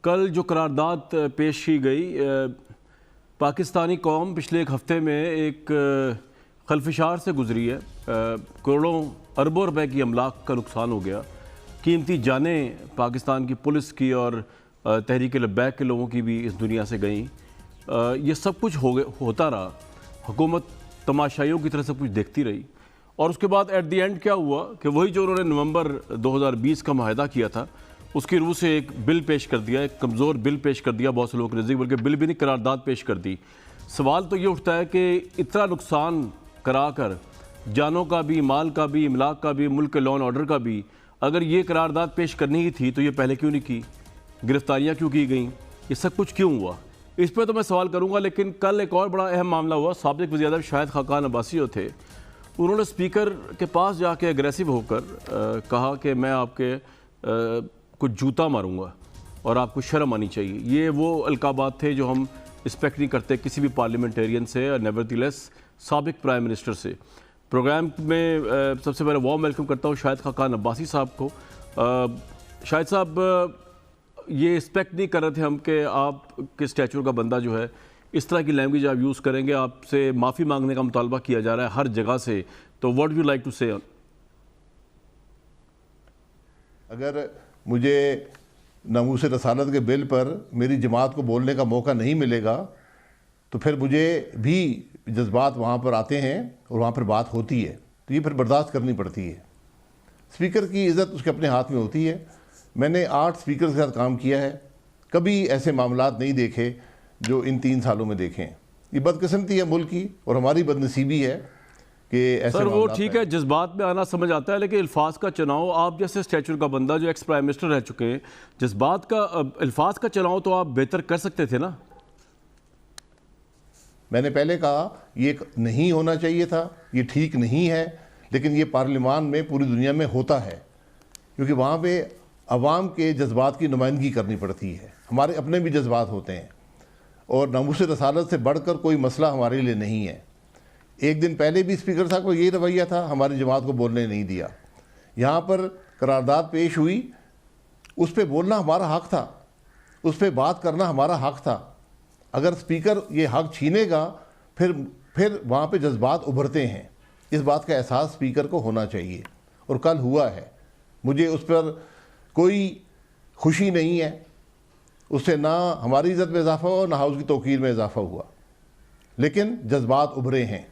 कल जो करारदाद पेश की गई, पाकिस्तानी कौम पिछले एक हफ़्ते में एक खलफिशार से गुजरी है। करोड़ों अरबों रुपए की अमलाक का नुकसान हो गया। कीमती जानें पाकिस्तान की पुलिस की और तहरीक लब्बैक के लोगों की भी इस दुनिया से गई। ये सब कुछ होता रहा, हुकूमत तमाशाइयों की तरह सब कुछ देखती रही। और उसके बाद एट द एंड क्या हुआ कि वही जो उन्होंने नवंबर 2020 का माहिदा किया था, उसकी रूह से एक बिल पेश कर दिया, एक कमज़ोर बिल पेश कर दिया बहुत से लोगों के नज़दीक, बल्कि बिल भी नहीं, करारदाद पेश कर दी। सवाल तो ये उठता है कि इतना नुकसान करा कर, जानों का भी, माल का भी, इमलाक का भी, मुल्क के लॉ एंड ऑर्डर का भी, अगर ये करारदाद पेश करनी ही थी तो ये पहले क्यों नहीं की? गिरफ्तारियाँ क्यों की गई? ये सब कुछ क्यों हुआ? इस पर तो मैं सवाल करूँगा। लेकिन कल एक और बड़ा अहम मामला हुआ। साबिक़ वज़ीर आज़म शाहिद खाकान अब्बासी जो थे, उन्होंने स्पीकर के पास जाके एग्रेसिव होकर कहा कि मैं आपके कुछ जूता मारूंगा और आपको शर्म आनी चाहिए। ये वो अलकाबात थे जो हम रिस्पेक्ट नहीं करते किसी भी पार्लियामेंटेरियन से और नेवरदलेस साबिक़ प्राइम मिनिस्टर से। प्रोग्राम में सबसे पहले वार्म वेलकम करता हूँ शाहिद खाकान अब्बासी साहब को। शाहिद साहब, ये रिस्पेक्ट नहीं कर रहे थे हम कि आप के स्टैचू का बंदा जो है इस तरह की लैंग्वेज आप यूज़ करेंगे, आपसे माफ़ी मांगने का मुतालबा किया जा रहा है हर जगह से। तो व्हाट यू लाइक टू से? अगर मुझे नामूस रसालत के बिल पर मेरी जमात को बोलने का मौका नहीं मिलेगा तो फिर मुझे भी जज्बात वहाँ पर आते हैं और वहाँ पर बात होती है, तो ये फिर बर्दाश्त करनी पड़ती है। स्पीकर की इज़्ज़त उसके अपने हाथ में होती है। मैंने 8 स्पीकर के साथ काम किया है, कभी ऐसे मामलात नहीं देखे जो इन 3 सालों में देखें। ये बदकिस्मती है मुल्क की और हमारी बदनसीबी है कि ऐसे सर वो ठीक है, जज्बात में आना समझ आता है, लेकिन अल्फाज का चुनाव, आप जैसे स्टैचू का बंदा जो एक्स प्राइम मिनिस्टर रह चुके हैं, जज्बात का अल्फाज का चुनाव तो आप बेहतर कर सकते थे ना। मैंने पहले कहा ये नहीं होना चाहिए था, ये ठीक नहीं है, लेकिन ये पार्लियामान में पूरी दुनिया में होता है क्योंकि वहाँ पे अवाम के जज्बात की नुमाइंदगी करनी पड़ती है। हमारे अपने भी जज्बात होते हैं और नामूस रसालत से बढ़कर कोई मसला हमारे लिए नहीं है। एक दिन पहले भी स्पीकर साहब को यही रवैया था, हमारी जमात को बोलने नहीं दिया। यहाँ पर करारदाद पेश हुई, उस पर बोलना हमारा हक़ था, उस पर बात करना हमारा हक़ था। अगर स्पीकर ये हक़ छीनेगा फिर वहाँ पे जज्बात उभरते हैं। इस बात का एहसास स्पीकर को होना चाहिए और कल हुआ है। मुझे उस पर कोई खुशी नहीं है, उससे ना हमारी इज़्ज़त में इजाफा हुआ ना हाउस की तौकीर में इजाफा हुआ, लेकिन जज्बात उभरे हैं।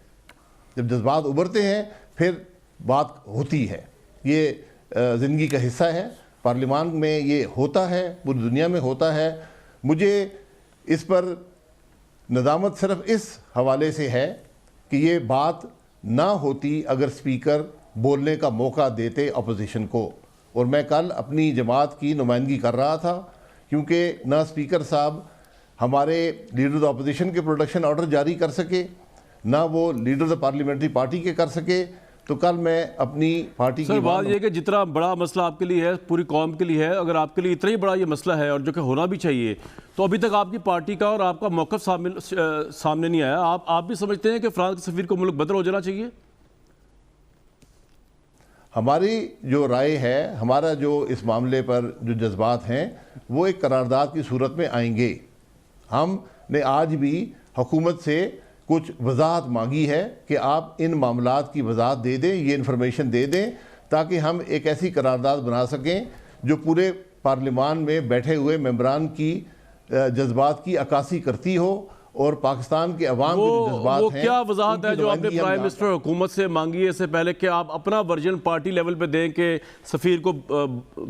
जब जज्बात उभरते हैं फिर बात होती है। ये ज़िंदगी का हिस्सा है, पार्लियामान में ये होता है, पूरी दुनिया में होता है। मुझे इस पर नदामत सिर्फ इस हवाले से है कि ये बात ना होती अगर स्पीकर बोलने का मौका देते अपोजिशन को। और मैं कल अपनी जमात की नुमाइंदगी कर रहा था क्योंकि ना स्पीकर साहब हमारे लीडर ऑफ अपोजिशन के प्रोडक्शन ऑर्डर जारी कर सके, ना वो लीडर ऑफ पार्लियामेंट्री पार्टी के कर सके। तो कल मैं अपनी पार्टी की बात ये कि जितना बड़ा मसला आपके लिए है, पूरी कौम के लिए है, अगर आपके लिए इतना ही बड़ा ये मसला है और जो कि होना भी चाहिए, तो अभी तक आपकी पार्टी का और आपका मौक़िफ़ सामने नहीं आया। आप भी समझते हैं कि फ्रांस के सफ़ीर को मुल्क बदल हो जाना चाहिए? हमारी जो राय है, हमारा जो इस मामले पर जो जज्बात हैं वो एक करारदाद की सूरत में आएंगे। हमने आज भी हुकूमत से कुछ वजाहत मांगी है कि आप इन मामलात की वजाहत दे दें, ये इन्फॉर्मेशन दे दें, ताकि हम एक ऐसी करारदाद बना सकें जो पूरे पार्लियामान में बैठे हुए मेंबरान की जज्बात की अक्कासी करती हो और पाकिस्तान के अवाम के जो जज्बात हैं। क्या वजाहत है जो आपने प्राइम मिनिस्टर हुकूमत से मांगी है इससे पहले कि आप अपना वर्जन पार्टी लेवल पे दें कि सफ़ीर को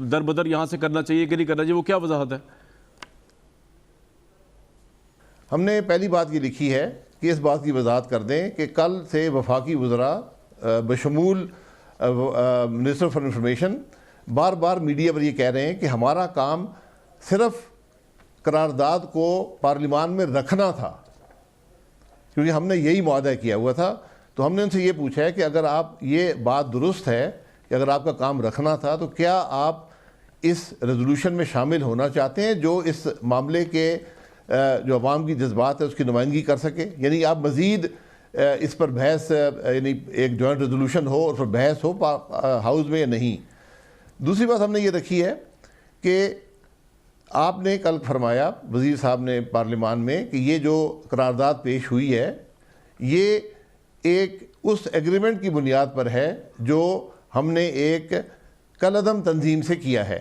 दर बदर यहाँ से करना चाहिए कि नहीं करना चाहिए? वो क्या वजाहत है? हमने पहली बात ये लिखी है कि इस बात की वजाहत कर दें कि कल से वफाकी वज़रा बशमूल मिनिस्टर फॉर इंफॉर्मेशन बार बार मीडिया पर ये कह रहे हैं कि हमारा काम सिर्फ करारदाद को पार्लियामान में रखना था, क्योंकि हमने यही मुआहदा किया हुआ था। तो हमने उनसे ये पूछा है कि अगर आप ये बात दुरुस्त है कि अगर आपका काम रखना था तो क्या आप इस रेजोल्यूशन में शामिल होना चाहते हैं जो इस मामले के जो अवाम की जज्बात है उसकी नुमाइंदगी कर सके, यानी आप मज़ीद इस पर बहस, यानी एक जॉइंट रेजोल्यूशन हो और फिर बहस हो हाउस में या नहीं। दूसरी बात हमने ये रखी है कि आपने कल फरमाया वज़ीर साहब ने पार्लियामान में कि ये जो करारदाद पेश हुई है ये एक उस एग्रीमेंट की बुनियाद पर है जो हमने एक कलअदम तंजीम से किया है।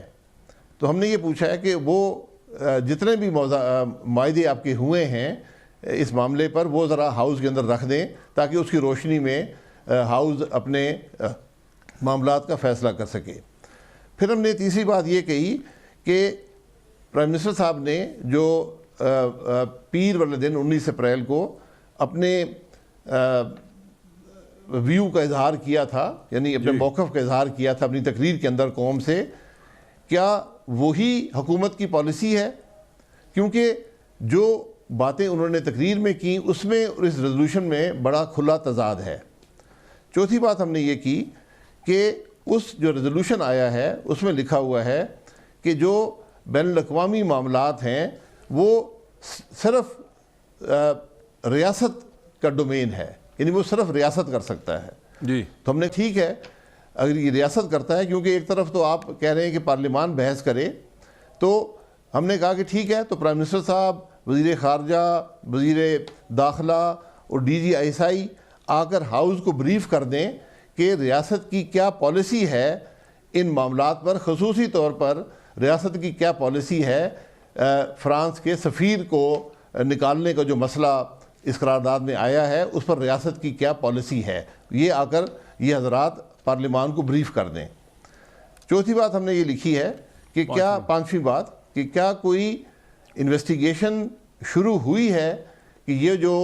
तो हमने ये पूछा है कि वो जितने भी मायदे आपके हुए हैं इस मामले पर वो ज़रा हाउस के अंदर रख दें ताकि उसकी रोशनी में हाउस अपने मामलात का फ़ैसला कर सके। फिर हमने तीसरी बात ये कही कि प्राइम मिनिस्टर साहब ने जो पीर वाले दिन 19 अप्रैल को अपने व्यू का इजहार किया था, यानी अपने मौक़िफ़ का इजहार किया था अपनी तकरीर के अंदर कौम से, क्या वही हुकूमत की पॉलिसी है? क्योंकि जो बातें उन्होंने तकरीर में की उसमें और इस रेजोल्यूशन में बड़ा खुला तजाद है। चौथी बात हमने ये की कि उस जो रेजोल्यूशन आया है उसमें लिखा हुआ है कि जो बैनुल-अक़वामी मामलात हैं वो सिर्फ रियासत का डोमेन है, यानी वो सिर्फ रियासत कर सकता है जी। तो हमने ठीक है अगर ये रियासत करता है, क्योंकि एक तरफ तो आप कह रहे हैं कि पार्लियामान बहस करे, तो हमने कहा कि ठीक है तो प्राइम मिनिस्टर साहब, वज़ीर ख़ारजा, वज़ीर दाखिला और DGI आकर हाउस को ब्रीफ कर दें कि रियासत की क्या पॉलिसी है इन मामलात पर, ख़ुसूसी तौर पर रियासत की क्या पॉलिसी है फ़्रांस के सफ़ीर को निकालने का जो मसला इस करारदाद में आया है उस पर रियासत की क्या पॉलिसी है, ये आकर ये हज़रात पार्लियामान को ब्रीफ कर दें। चौथी बात हमने ये लिखी है कि क्या, पांचवी बात कि क्या कोई इन्वेस्टिगेशन शुरू हुई है कि ये जो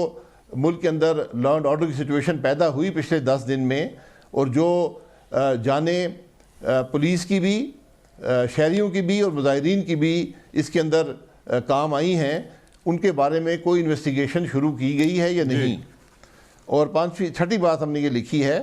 मुल्क के अंदर लॉ एंड ऑर्डर की सिचुएशन पैदा हुई पिछले 10 दिन में और जो जाने पुलिस की भी, शहरियों की भी और मुजाहिरीन की भी इसके अंदर काम आई हैं, उनके बारे में कोई इन्वेस्टिगेशन शुरू की गई है या नहीं। और छठी बात हमने ये लिखी है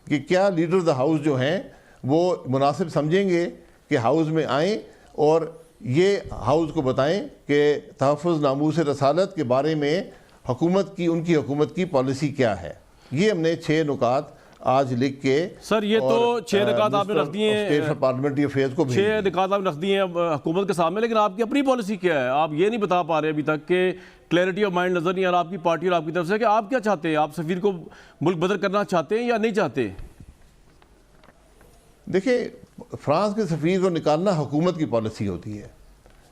कि क्या लीडर ऑफ द हाउस जो हैं वो मुनासिब समझेंगे कि हाउस में आएँ और ये हाउस को बताएं कि तहफ़्फ़ुज़ नामूस रसालत के बारे में उनकी हुकूमत की पॉलिसी क्या है। ये हमने 6 नुकात आज लिख के, सर ये तो 6 निकात आपने रख दिए हैं पार्लियामेंट्री अफेयर्स को, 6 निकात आपने रख दिए हैं हुकूमत के सामने, लेकिन आपकी अपनी पॉलिसी क्या है? आप ये नहीं बता पा रहे अभी तक कि क्लैरिटी ऑफ माइंड नज़र नहीं आ रहा आपकी पार्टी और आपकी तरफ से कि आप क्या चाहते हैं। आप सफ़ीर को मुल्क बदर करना चाहते हैं या नहीं चाहते? देखिए, फ्रांस के सफ़ीर को निकालना हुकूमत की पॉलिसी होती है।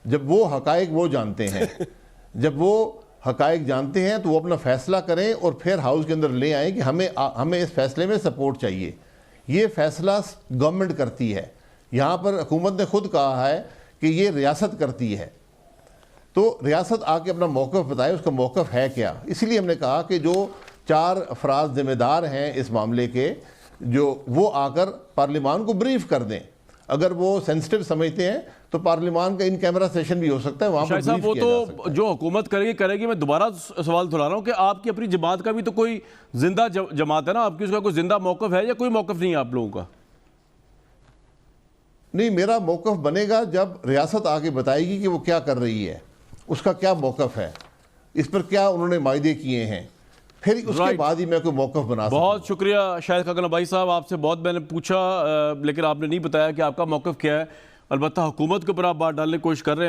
जब वो हकायक वो जानते हैं जब वो हकायक जानते हैं तो वो अपना फ़ैसला करें और फिर हाउस के अंदर ले आएँ कि हमें इस फैसले में सपोर्ट चाहिए। ये फ़ैसला गवर्नमेंट करती है। यहाँ पर हुकूमत ने खुद कहा है कि ये रियासत करती है, तो रियासत आके अपना मौक़िफ़ बताए, उसका मौक़िफ़ है क्या। इसीलिए हमने कहा कि जो 4 अफराद ज़िम्मेदार हैं इस मामले के, जो वो आकर पार्लियामान को ब्रीफ कर दें। अगर वो सेंसिटिव समझते हैं तो पार्लियामान का इन कैमरा सेशन भी हो सकता है, वहाँ पर ब्रीफ वो किया जा सकता तो है। जो हुकूमत करेगी। मैं दोबारा सवाल दोहरा रहा हूँ कि आपकी अपनी जमात का भी तो कोई जिंदा जमात है ना आपकी, उसका कोई जिंदा मौक़िफ़ है या कोई मौक़िफ़ नहीं है आप लोगों का? नहीं, मेरा मौक़िफ़ बनेगा जब रियासत आके बताएगी कि वो क्या कर रही है, उसका क्या मौक़िफ़ है, इस पर क्या उन्होंने मायदे किए हैं, फिर उसके बाद ही मैं कोई मौक़िफ़ बना सकता हूं। बहुत शुक्रिया शाहिद खान अब्बासी साहब, आपसे बहुत मैंने पूछा लेकिन आपने नहीं बताया कि आपका मौक़िफ़ क्या है। अलबत्ता हुकूमत के ऊपर आप बात डालने की कोशिश कर रहे हैं।